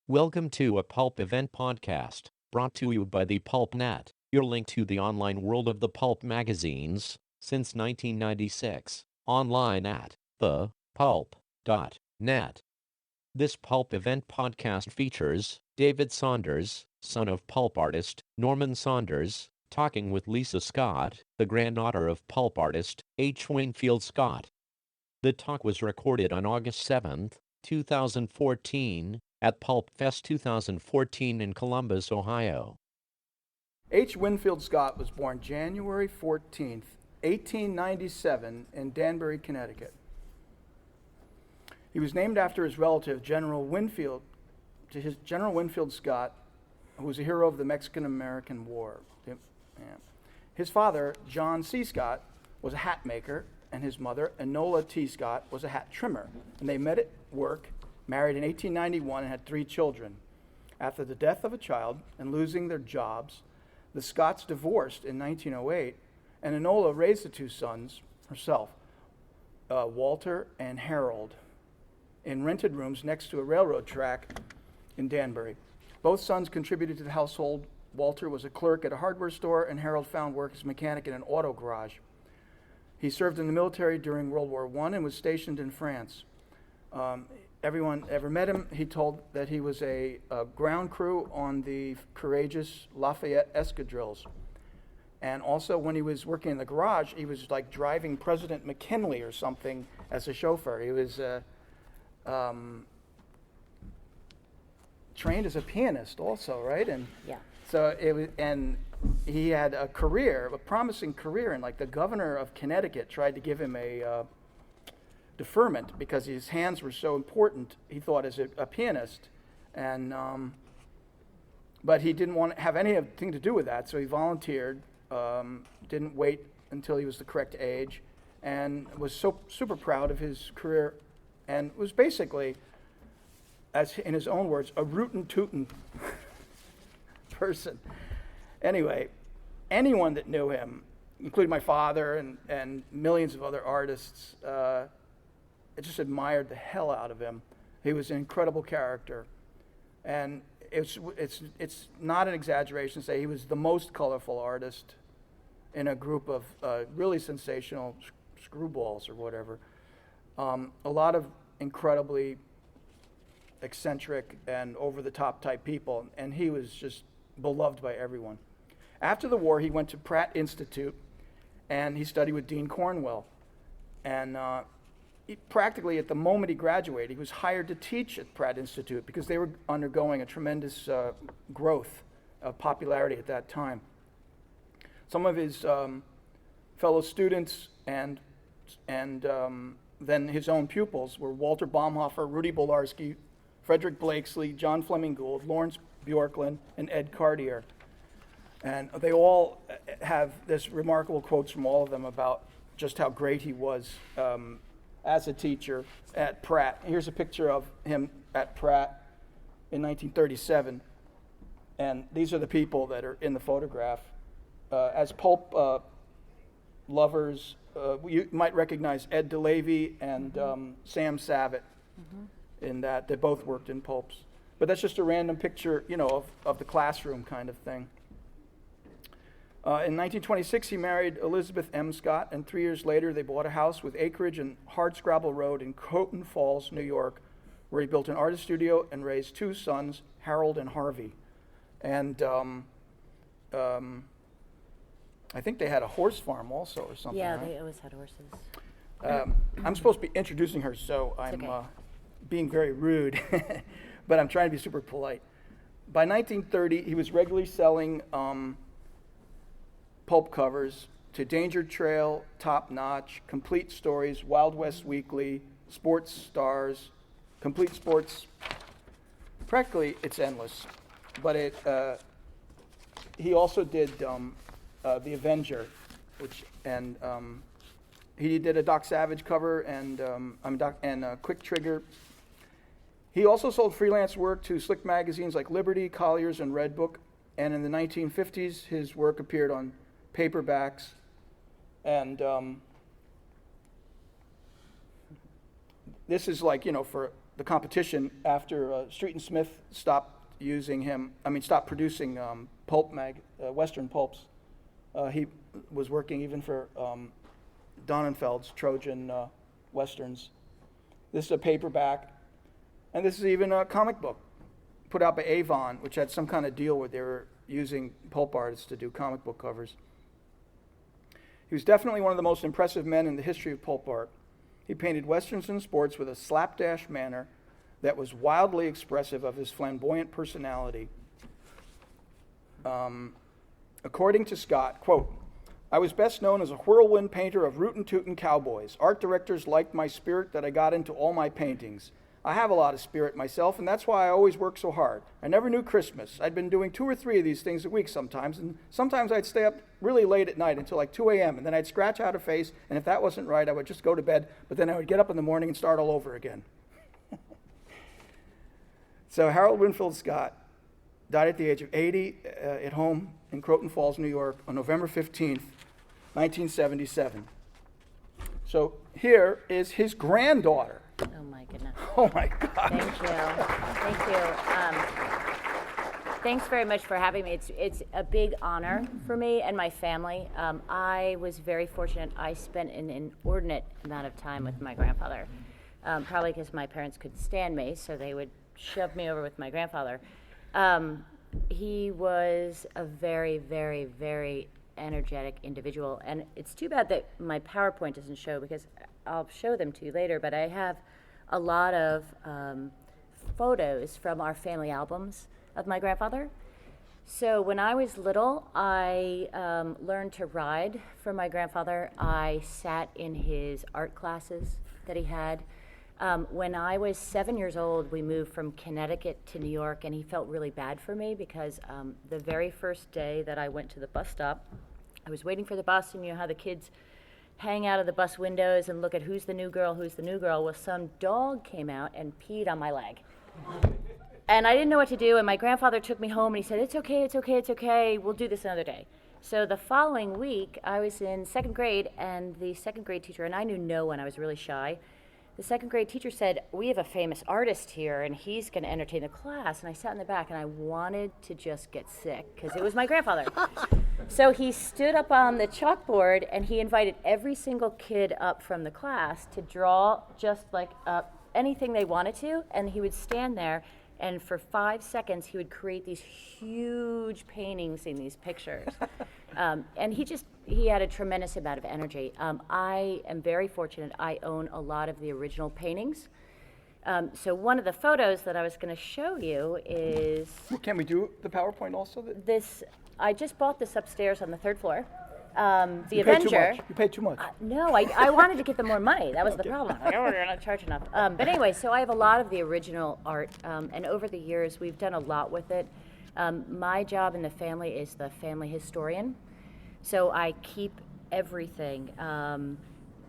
Welcome to a Pulp event podcast, brought to you by the PulpNet, your link to the online world of the Pulp magazines, since 1996, online at thepulp.net. This Pulp event podcast features David Saunders, son of Pulp artist Norman Saunders, talking with Lisa Scott, the granddaughter of Pulp artist Winfield Scott. The talk was recorded on August 7th, 2014, at PulpFest 2014 in Columbus, Ohio. Winfield Scott was born January 14th, 1897 in Danbury, Connecticut. He was named after his relative, General Winfield Scott, who was a hero of the Mexican-American War. His father, John C. Scott, was a hat maker, and his mother, Enola T. Scott, was a hat trimmer. And they met at work, married in 1891, and had 3 children. After the death of a child and losing their jobs, the Scotts divorced in 1908, and Enola raised the 2 sons herself, Walter and Harold, in rented rooms next to a railroad track in Danbury. Both sons contributed to the household. Walter was a clerk at a hardware store, and Harold found work as a mechanic in an auto garage. He served in the military during World War I and was stationed in France. Everyone ever met him, he told that he was a ground crew on the courageous Lafayette escadrilles. And also when he was working in the garage, he was like driving President McKinley or something as a chauffeur. He was trained as a pianist also, right? And yeah. So it was, and he had a promising career, and like the governor of Connecticut tried to give him a deferment because his hands were so important, he thought, as a pianist. And but he didn't want to have anything to do with that, so he volunteered, didn't wait until he was the correct age, and was so super proud of his career, and was basically, as in his own words, a rootin' tootin' person. Anyway, anyone that knew him, including my father and millions of other artists, just admired the hell out of him. He was an incredible character, and it's not an exaggeration to say he was the most colorful artist in a group of really sensational screwballs or whatever. A lot of incredibly eccentric and over-the-top type people, and he was just beloved by everyone. After the war, he went to Pratt Institute, and he studied with Dean Cornwell. And practically at the moment he graduated, he was hired to teach at Pratt Institute because they were undergoing a tremendous growth of popularity at that time. Some of his fellow students and then his own pupils were Walter Baumhofer, Rudy Bolarski, Frederick Blakesley, John Fleming Gould, Lawrence Bjorklund, and Ed Cartier. And they all have this remarkable quotes from all of them about just how great he was as a teacher at Pratt. Here's a picture of him at Pratt in 1937. And these are the people that are in the photograph. As Pulp lovers, you might recognize Ed DeLavy and Sam Savitt in that. They both worked in Pulps. But that's just a random picture, of the classroom kind of thing. In 1926, he married Elizabeth M. Scott, and 3 years later, they bought a house with acreage and Hardscrabble Road in Croton Falls, New York, where he built an artist studio and raised 2 sons, Harold and Harvey. And I think they had a horse farm also or something. Yeah, right? they always had horses. I'm supposed to be introducing her, so I'm being very rude, but I'm trying to be super polite. By 1930, he was regularly selling Pulp covers to Danger Trail, Top Notch, Complete Stories, Wild West Weekly, Sports Stars, Complete Sports. Practically, it's endless. But he also did The Avenger, he did a Doc Savage cover and Quick Trigger. He also sold freelance work to slick magazines like Liberty, Collier's, and Redbook. And in the 1950s, his work appeared on paperbacks. And this is like, for the competition after Street and Smith stopped stopped producing Western pulps. He was working even for Donenfeld's Trojan Westerns. This is a paperback, and this is even a comic book put out by Avon, which had some kind of deal where they were using pulp artists to do comic book covers. He was definitely one of the most impressive men in the history of pulp art. He painted westerns and sports with a slapdash manner that was wildly expressive of his flamboyant personality. According to Scott, quote, "I was best known as a whirlwind painter of rootin' tootin' cowboys. Art directors liked my spirit that I got into all my paintings. I have a lot of spirit myself, and that's why I always work so hard. I never knew Christmas. I'd been doing 2 or 3 of these things a week sometimes, and sometimes I'd stay up really late at night until like 2 a.m., and then I'd scratch out a face, and if that wasn't right, I would just go to bed, but then I would get up in the morning and start all over again." So Harold Winfield Scott died at the age of 80 at home in Croton Falls, New York, on November 15th, 1977. So here is his granddaughter. Oh my goodness. Oh my God. Thank you. Thanks very much for having me. It's a big honor for me and my family. I was very fortunate. I spent an inordinate amount of time with my grandfather, probably because my parents couldn't stand me, so they would shove me over with my grandfather. He was a very, very, very energetic individual, and it's too bad that my PowerPoint doesn't show, because I'll show them to you later, but I have a lot of photos from our family albums of my grandfather. So when I was little, I learned to ride from my grandfather. I sat in his art classes that he had. When I was 7 years old, we moved from Connecticut to New York, and he felt really bad for me because the very first day that I went to the bus stop, I was waiting for the bus, and you know how the kids hang out of the bus windows and look at who's the new girl. Well, some dog came out and peed on my leg. And I didn't know what to do, and my grandfather took me home, and he said, it's okay, we'll do this another day. So the following week, I was in 2nd grade, and the 2nd grade teacher, and I knew no one, I was really shy. The 2nd grade teacher said, "We have a famous artist here, and he's going to entertain the class." And I sat in the back, and I wanted to just get sick, because it was my grandfather. So he stood up on the chalkboard, and he invited every single kid up from the class to draw just like anything they wanted to, and he would stand there, and for 5 seconds, he would create these huge paintings in these pictures. And he had a tremendous amount of energy. I am very fortunate. I own a lot of the original paintings. So one of the photos that I was going to show you is Can we do the PowerPoint also? this. I just bought this upstairs on the 3rd floor. The You Avenger. paid too much. No, I wanted to get them more money. That was the problem. Like, oh, you're not charging enough. But anyway, so I have a lot of the original art, and over the years, we've done a lot with it. My job in the family is the family historian, so I keep everything.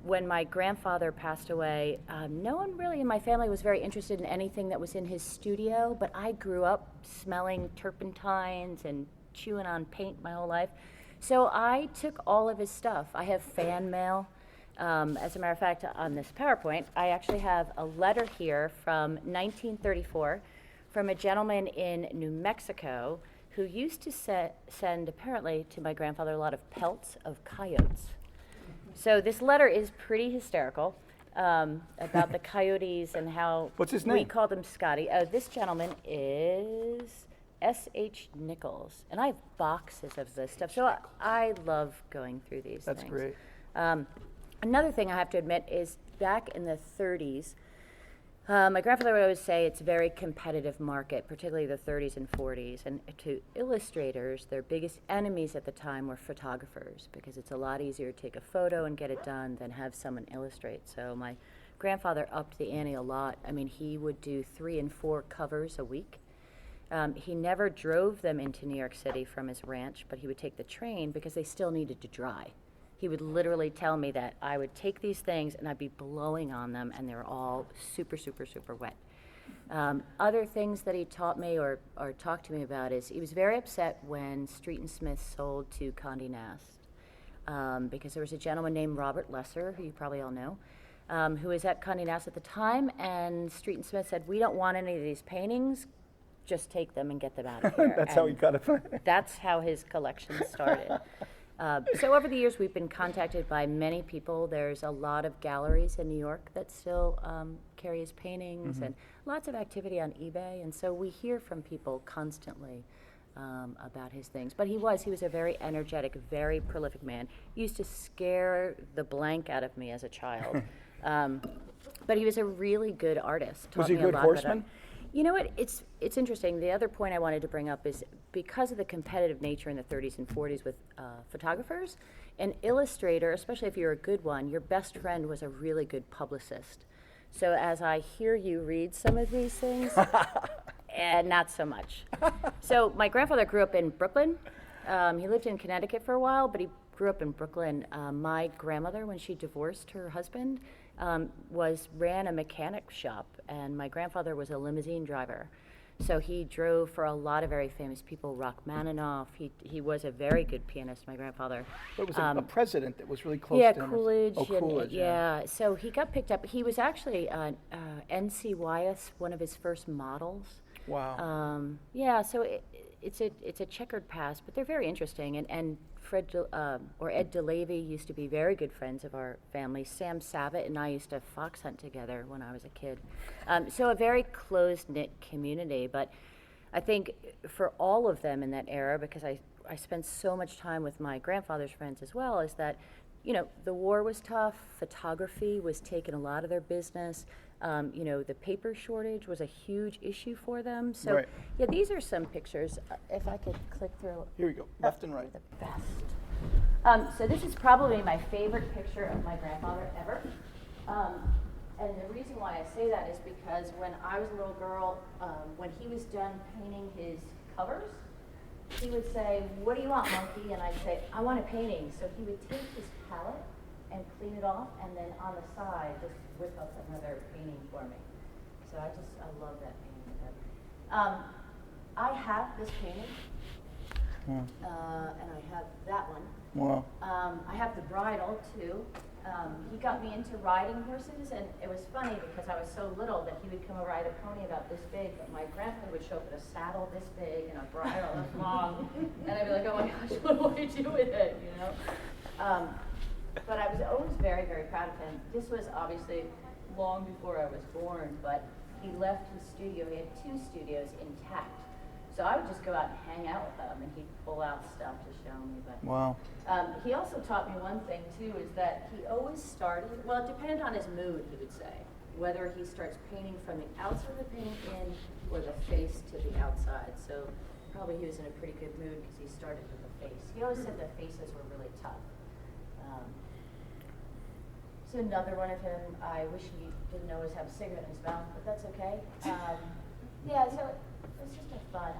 When my grandfather passed away, no one really in my family was very interested in anything that was in his studio, but I grew up smelling turpentines and chewing on paint my whole life. So I took all of his stuff. I have fan mail. As a matter of fact, on this PowerPoint, I actually have a letter here from 1934 from a gentleman in New Mexico who used to send, apparently, to my grandfather a lot of pelts of coyotes. So this letter is pretty hysterical about the coyotes and how What's his we name? called him Scotty. This gentleman is S.H. Nichols, and I have boxes of this stuff. So I love going through these That's things. great. Another thing I have to admit is back in the 30s, my grandfather would always say it's a very competitive market, particularly the 30s and 40s. And to illustrators, their biggest enemies at the time were photographers, because it's a lot easier to take a photo and get it done than have someone illustrate. So my grandfather upped the ante a lot. I mean, he would do 3 and 4 covers a week. He never drove them into New York City from his ranch, but he would take the train because they still needed to dry. He would literally tell me that I would take these things and I'd be blowing on them, and they were all super, super, super wet. Other things that he taught me or talked to me about is he was very upset when Street and Smith sold to Condé Nast, because there was a gentleman named Robert Lesser, who you probably all know, who was at Condé Nast at the time, and Street and Smith said, "We don't want any of these paintings. Just take them and get them out of here." That's how he got it. That's how his collection started. So over the years, we've been contacted by many people. There's a lot of galleries in New York that still carry his paintings, and lots of activity on eBay. And so we hear from people constantly about his things. But he was a very energetic, very prolific man. He used to scare the blank out of me as a child. But he was a really good artist. Was he a good horseman? You know what? It's interesting. The other point I wanted to bring up is because of the competitive nature in the 30s and 40s with photographers, an illustrator, especially if you're a good one, your best friend was a really good publicist. So as I hear you read some of these things, and not so much. So my grandfather grew up in Brooklyn. He lived in Connecticut for a while, but he grew up in Brooklyn. My grandmother, when she divorced her husband, ran a mechanic shop, and my grandfather was a limousine driver. So he drove for a lot of very famous people, Rachmaninoff. He was a very good pianist, my grandfather. But it was a president that was really close to him. Coolidge. Oh, Coolidge, yeah. So he got picked up. He was actually N.C. Wyeth, one of his first models. Wow. Yeah, so it's a checkered past, but they're very interesting. And Ed DeLavy used to be very good friends of our family. Sam Savitt and I used to fox hunt together when I was a kid. So a very close-knit community. But I think for all of them in that era, because I spent so much time with my grandfather's friends as well, is that, the war was tough. Photography was taking a lot of their business. The paper shortage was a huge issue for them. So, right. Yeah, these are some pictures. If I could click through. Here we go, left and right. The best. So this is probably my favorite picture of my grandfather ever. And the reason why I say that is because when I was a little girl, when he was done painting his covers, he would say, "What do you want, monkey?" And I'd say, "I want a painting." So he would take his palette and clean it off, and then on the side, just whip up another painting for me. So I love that painting. I have this painting, and I have that one. Wow. I have the bridle too. He got me into riding horses, and it was funny because I was so little that he would come and ride a pony about this big, but my grandfather would show up with a saddle this big and a bridle this long, and I'd be like, "Oh my gosh, what do I do with it?" But I was always very, very proud of him. This was obviously long before I was born, but he left his studio. He had 2 studios intact. So I would just go out and hang out with him, and he'd pull out stuff to show me. But wow. He also taught me one thing, too, is that he always started, well, it depended on his mood, he would say, whether he starts painting from the outside of the painting in or the face to the outside. So probably he was in a pretty good mood because he started with the face. He always said the faces were really tough. So another one of him, I wish he didn't always have a cigarette in his mouth, but that's okay. Yeah, so it's just a fun.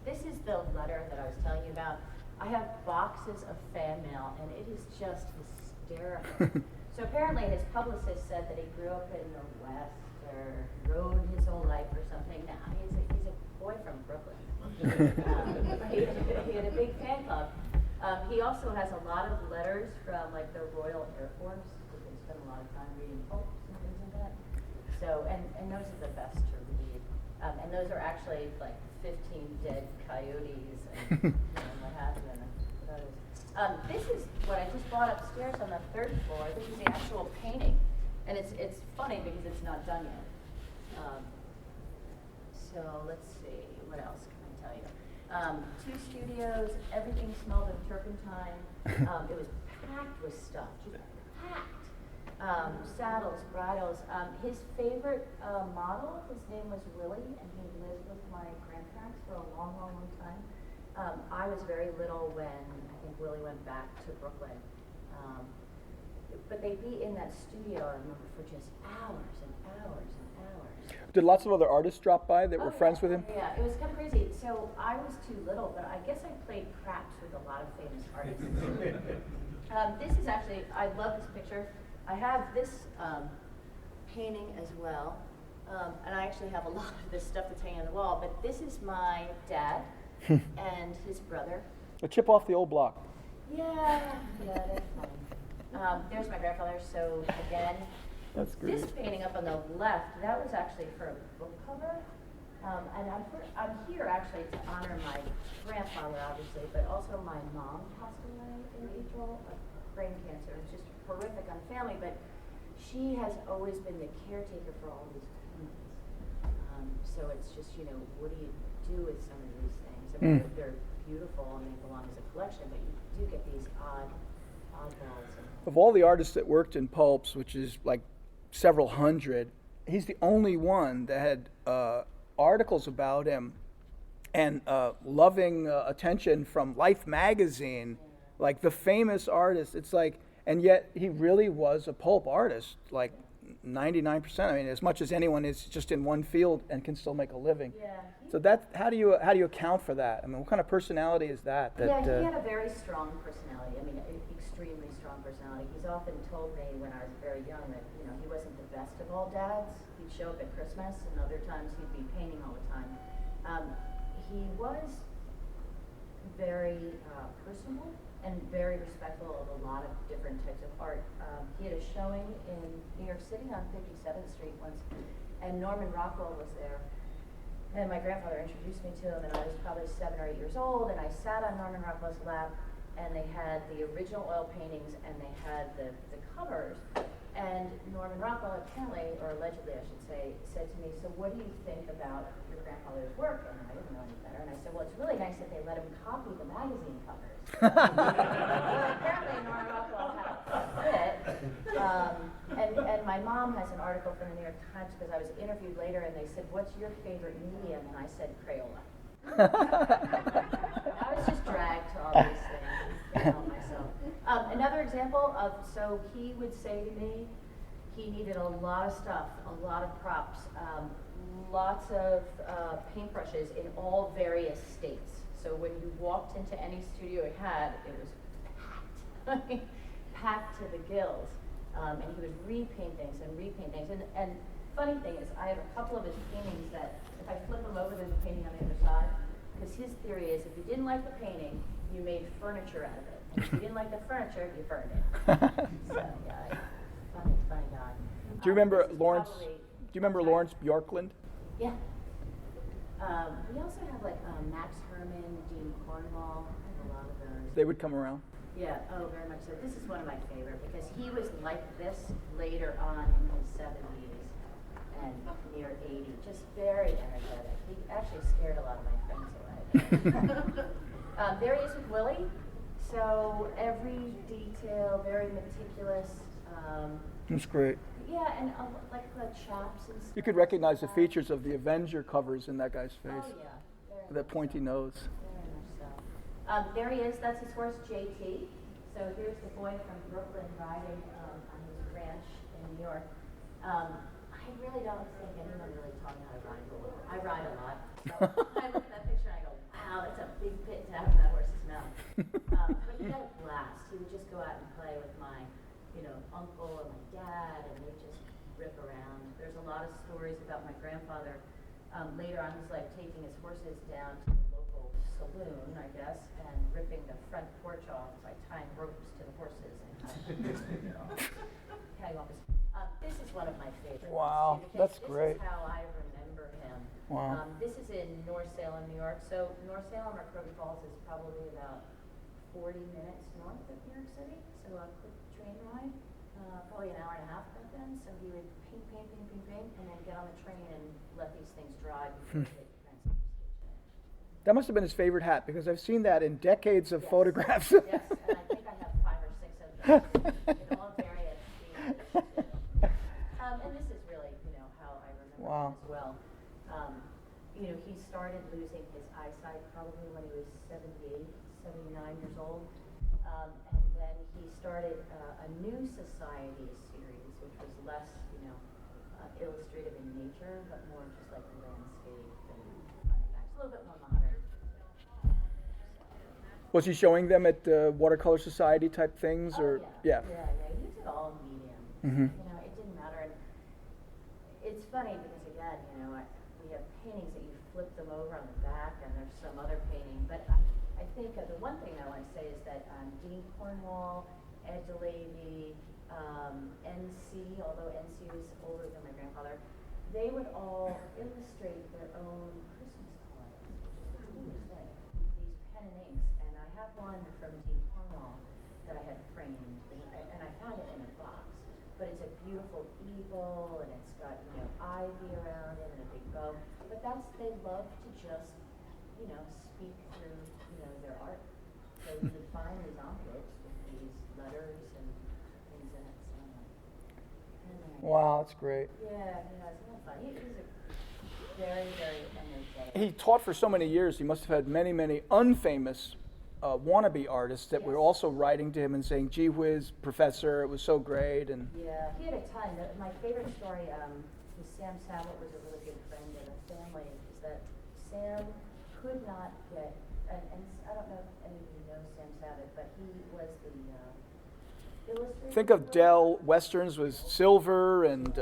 This is the letter that I was telling you about. I have boxes of fan mail, and it is just hysterical. So apparently his publicist said that he grew up in the West or rode his whole life or something. Now he's a boy from Brooklyn. He had a big fan club. He also has a lot of letters from like the Royal Air Force. They spend a lot of time reading Pulp and things like that. So, and those are the best to read. And those are actually like 15 dead coyotes and what have you. This is what I just bought upstairs on the 3rd floor. This is the actual painting. And it's funny because it's not done yet. So let's see, what else can I tell you? 2 studios, everything smelled of turpentine. It was packed with stuff, just packed. Saddles, bridles. His favorite model, his name was Willie, and he lived with my grandparents for a long, long, long time. I was very little when I think Willie went back to Brooklyn. But they'd be in that studio, I remember, for just hours and hours and hours. Did lots of other artists drop by that were friends with him? Yeah, it was kind of crazy. So I was too little, but I guess I played craps with a lot of famous artists. This is actually, I love this picture. I have this painting as well, and I actually have a lot of this stuff that's hanging on the wall, but this is my dad and his brother. A chip off the old block. Yeah, that's fine. There's my grandfather. So again, That's great. This painting up on the left, that was actually for a book cover. And I'm here actually to honor my grandfather, obviously, but also my mom passed away in April of brain cancer. It's just horrific on the family, but she has always been the caretaker for all these paintings. So it's just, what do you do with some of these things? I mean, they're beautiful and they belong as a collection, but you do get these oddballs. Of all the artists that worked in Pulps, which is like several hundred, he's the only one that had articles about him and loving attention from Life magazine, like the famous artist. It's like, and yet he really was a pulp artist, like 99%. I mean, as much as anyone is just in one field and can still make a living. Yeah. So that, how do you account for that? I mean, what kind of personality is that? Yeah, he had a very strong personality. I mean, extremely strong personality. He's often told me when I was very young that he wasn't the best of all dads. He'd show up at Christmas, and other times he'd be painting all the time. He was very personable and very respectful of a lot of different types of art. He had a showing in New York City on 57th Street once, and Norman Rockwell was there. And my grandfather introduced me to him, and I was probably 7 or 8 years old, and I sat on Norman Rockwell's lap, and they had the original oil paintings, and they had the covers. And Norman Rockwell apparently, or allegedly I should say, said to me, so what do you think about your grandfather's work? And I didn't know any better, and I said, well, it's really nice that they let him copy the magazine covers. Well, apparently Norman Rockwell had a fit. And my mom has an article from the New York Times because I was interviewed later and they said, what's your favorite medium? And I said, Crayola. I was just dragged to all these things, myself. Another example of, so he would say to me, he needed a lot of stuff, a lot of props, lots of paintbrushes in all various states. So when you walked into any studio he had, it was packed, packed to the gills. And he would repaint things and repaint things. And funny thing is, I have a couple of his paintings that, if I flip them over, there's a painting on the other side. Because his theory is, if you didn't like the painting, you made furniture out of it. And if you didn't like the furniture, you burned it. So, yeah, funny guy. Do you remember Lawrence? Do you remember Lawrence Bjorklund? Yeah. We also have like Max Herman, Dean Cornwall. I have a lot of those. They would come around. Yeah, very much so. This is one of my favorite because he was like this later on in his 70s and near 80. Just very energetic. He actually scared a lot of my friends away. There he is with Willie. So every detail, very meticulous. That's great. Yeah, and like the chaps and stuff. You could recognize the features of the Avenger covers in that guy's face. Oh, yeah. That pointy nose. Very much so. There he is. That's his horse, JT. So here's the boy from Brooklyn riding on his ranch in New York. I really don't think anyone really taught me how to ride. I ride a lot. So I look at that picture and I go, wow, that's a big pit to have in that horse's mouth. But he had a blast. He would just go out and play with my uncle and my dad, and they'd just rip around. There's a lot of stories about my grandfather later on in his life taking his horses down to the local saloon, I guess, and ripping the front porch off by tying ropes to the horses and cutting off his. This is one of my favorites. Wow, that's great. This is how I remember him. Wow. This is in North Salem, New York. So North Salem or Croton Falls is probably about 40 minutes north of New York City. So a quick train ride, probably an hour and a half back then. So he would paint, and then get on the train and let these things dry before they transfer. That must have been his favorite hat because I've seen that in decades of photographs. Yes, and I think I have 5 or 6 of them in all various stages. And this is really, how I remember him as well. He started losing his eyesight probably when he was 78, 79 years old. And then he started a new society series, which was less, illustrative in nature, but more just like landscape and a little bit more modern. Was he showing them at watercolor society type things, or yeah? Yeah. He did all mediums. Mm-hmm. It didn't matter. And it's funny because again, we have paintings that you flip them over on the back, and there's some other painting. But I think the one thing I want to say is that Dean Cornwall, Ed DeLavy, NC, although NC was older than my grandfather, they would all illustrate their own Christmas cards, which is the coolest thing. These pen and inks, and I have one from Dean Cornwall that I had framed, and I found it in a box. But it's a beautiful eagle, and it's got, ivy around it and a big bow. But they love to just, speak through, their art. So you would find these envelopes with these letters and things in it. Wow, that's great. Yeah, isn't that fun? He's a very, very energetic. He taught for so many years. He must have had many, many unfamous wannabe artists that were also writing to him and saying, "Gee whiz, professor, it was so great." And yeah, he had a ton. My favorite story with Sam Savitt was a really good friend of the family. Is that Sam could not get, and I don't know if any of you know Sam Savitt, but he was the illustrator. think of Dell Westerns with Silver and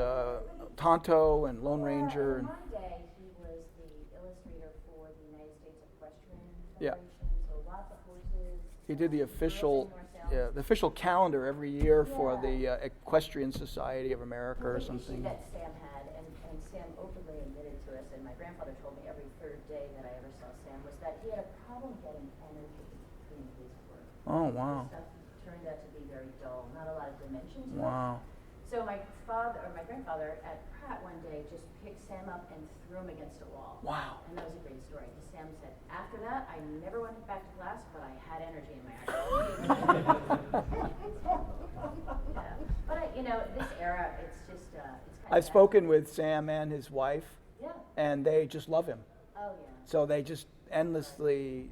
Tonto and Lone Ranger. And one day he was the illustrator for the United States Equestrian Yeah. Federation, so lots of horses. He did the official calendar every year for the Equestrian Society of America or something. That Sam had, and Sam openly admitted to us, and my grandfather told me every third day that I ever saw Sam, was that he had a problem getting energy in his work. Oh, wow. His stuff turned out to be very dull, not a lot of dimension to it. Wow. So my grandfather at Pratt one day just picked Sam up and threw him against a wall. Wow. And that was a great story. Because Sam said, after that, I never went back to class, but I had energy in my eyes. Yeah. But this era, it's just, it's kind of. I've spoken with Sam and his wife, Yeah. and they just love him. Oh yeah. So they just endlessly,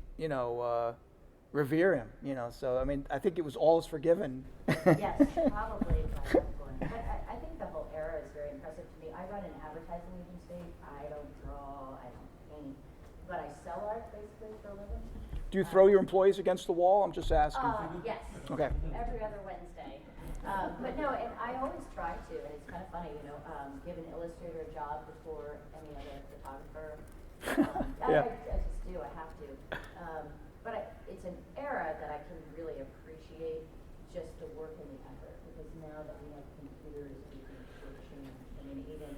revere him. So I mean, I think it was all is forgiven. Yes, probably by that point. But I think the whole era is very impressive to me. I run an advertising agency. I don't draw, I don't paint, but I sell art basically for a living. Do you throw your employees against the wall? I'm just asking. Yes. Okay. Every other Wednesday. But no, and I always try to, and it's kind of funny, give an illustrator a job before any other photographer. Yeah. I just do, I have to. But it's an era that I can really appreciate just the work and the effort, because now that we have computers, we can shortchange. I mean, even,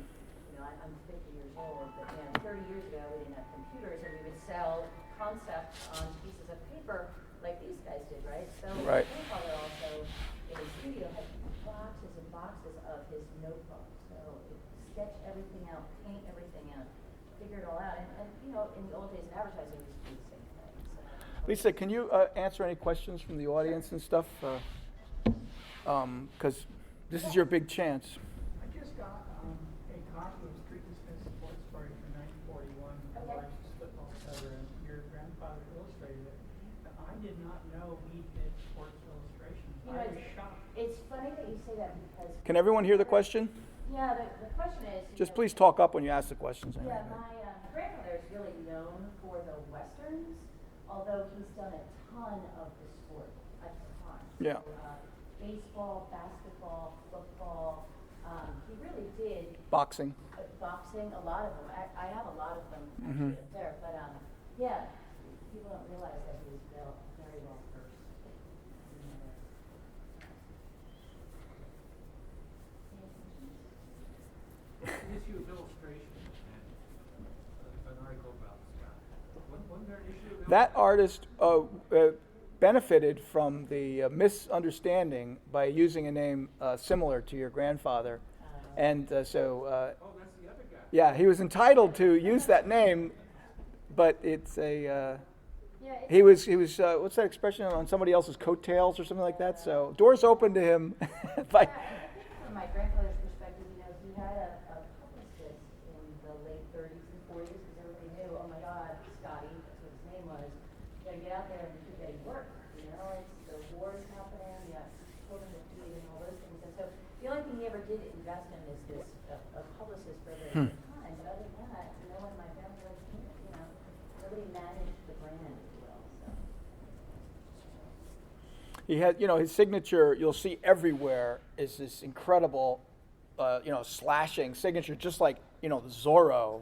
I'm 50 years old, but 30 years ago we didn't have computers, and we would sell concepts on pieces of paper like these guys did, right? So Right. my grandfather also, in his studio, had boxes and boxes of his notebooks. So sketch everything out, paint everything out, figure it all out. And in the old days in advertising, we used to do the same thing. So. Lisa, can you answer any questions from the audience and stuff? Because this is your big chance. I just got a copy of Strictly Smith's Sports Story from 1941, the licensed football cover, and your grandfather illustrated it. And I did not know he did sports illustrations. I was shocked. It's funny that you say that because. Can everyone hear the question? Yeah, the question is. Just please talk up when you ask the questions. Yeah, my grandfather is really known for the Westerns, although he's done a ton of the sport, a ton. Yeah. So, baseball, basketball, football. He really did. Boxing. Boxing, a lot of them. I have a lot of them Mm-hmm. actually up there, but yeah, people don't realize that he was very well versed. An issue of illustration and an article about Scott. Wasn't there an issue of That artist benefited from the misunderstanding by using a name similar to your grandfather. And Oh, that's the other guy. yeah, he was entitled to use that name, but it's a, he was what's that expression, on somebody else's coattails or something like that? So doors open to him. by, I think from my grandfather's perspective, he had a publicist in the late 30s and 40s, because everybody knew, oh my God, Scotty, that's what his name was, you gotta get out there and keep getting work. It's the war's happening, you got children to feed and all those things. And so the only thing he ever did invest in is this a publicist for a very good time. But other than that, when my family was here, nobody managed the brand, if you will. So. he had, his signature, you'll see everywhere, is this incredible, slashing signature, just like, the Zorro,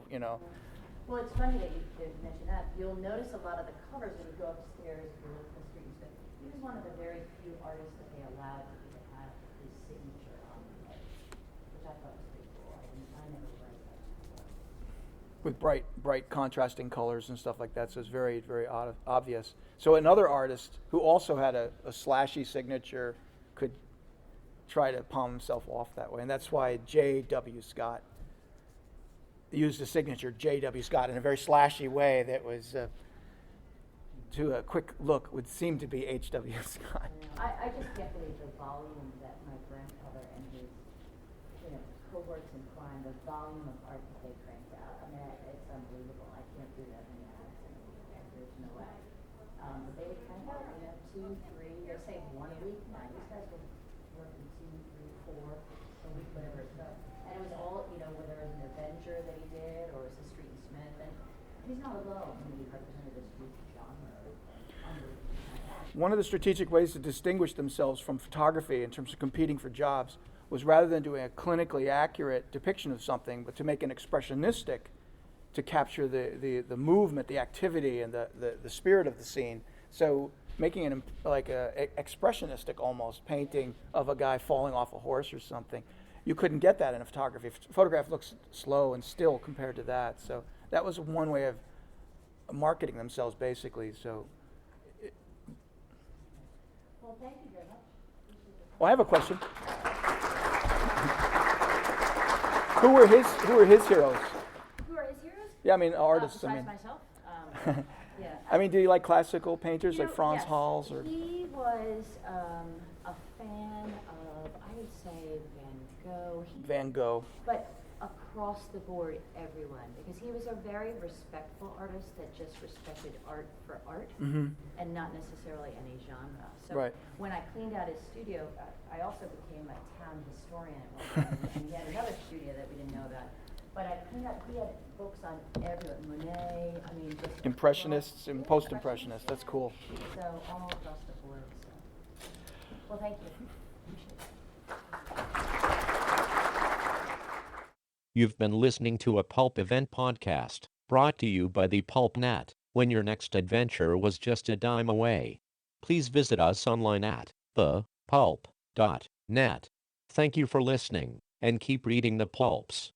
Well, it's funny that you mentioned that. You'll notice a lot of the covers when you go upstairs if you look at the streets. But he was one of the very few artists that they allowed to even have his signature on the edge, which I thought was pretty cool. I never realized that before. With bright contrasting colors and stuff like that, so it's very, very obvious. So another artist who also had a slashy signature could try to palm himself off that way, and that's why J.W. Scott used the signature J.W. Scott in a very slashy way that was, to a quick look, would seem to be H.W. Scott. I just can't believe the volume that my grandfather and his, cohorts in crime, the volume of art that they cranked out. I mean, it's unbelievable. I can't do that many acts, and there's no way. But they would crank out, 2, 3, they say 1 a week. Now, these guys were working 2, 3, 4 a week, whatever. So, and it was all, whether it was an Avenger that he did, or it was a Street and Smith, and he's not alone. I mean, he represented this group genre. One of the strategic ways to distinguish themselves from photography in terms of competing for jobs was, rather than doing a clinically accurate depiction of something, but to make an expressionistic, to capture the movement, the activity, and the spirit of the scene. So making it like a expressionistic almost painting of a guy falling off a horse or something. You couldn't get that in a photography. Photograph looks slow and still compared to that. So that was one way of marketing themselves, basically. So. Well, thank you very much. Well, I have a question. Who were his heroes? Who are his heroes? Yeah, I mean artists. Besides myself. Yeah. I mean, do you like classical painters like Franz yes. Hals? Or? He was a fan of, I would say, Van Gogh. Van Gogh. But across the board, everyone, because he was a very respectful artist that just respected art for art, and not necessarily any genre. So when I cleaned out his studio, I also became a town historian at one time, and he had another studio that we didn't know about. But I cleaned out, he had books on everyone, Monet, I mean, just Impressionists and post-impressionists, that's cool. So all across the board, so. Well, thank you. You've been listening to a Pulp event podcast, brought to you by the Pulp Net. When your next adventure was just a dime away. Please visit us online at thepulp.net. Thank you for listening, and keep reading the pulps.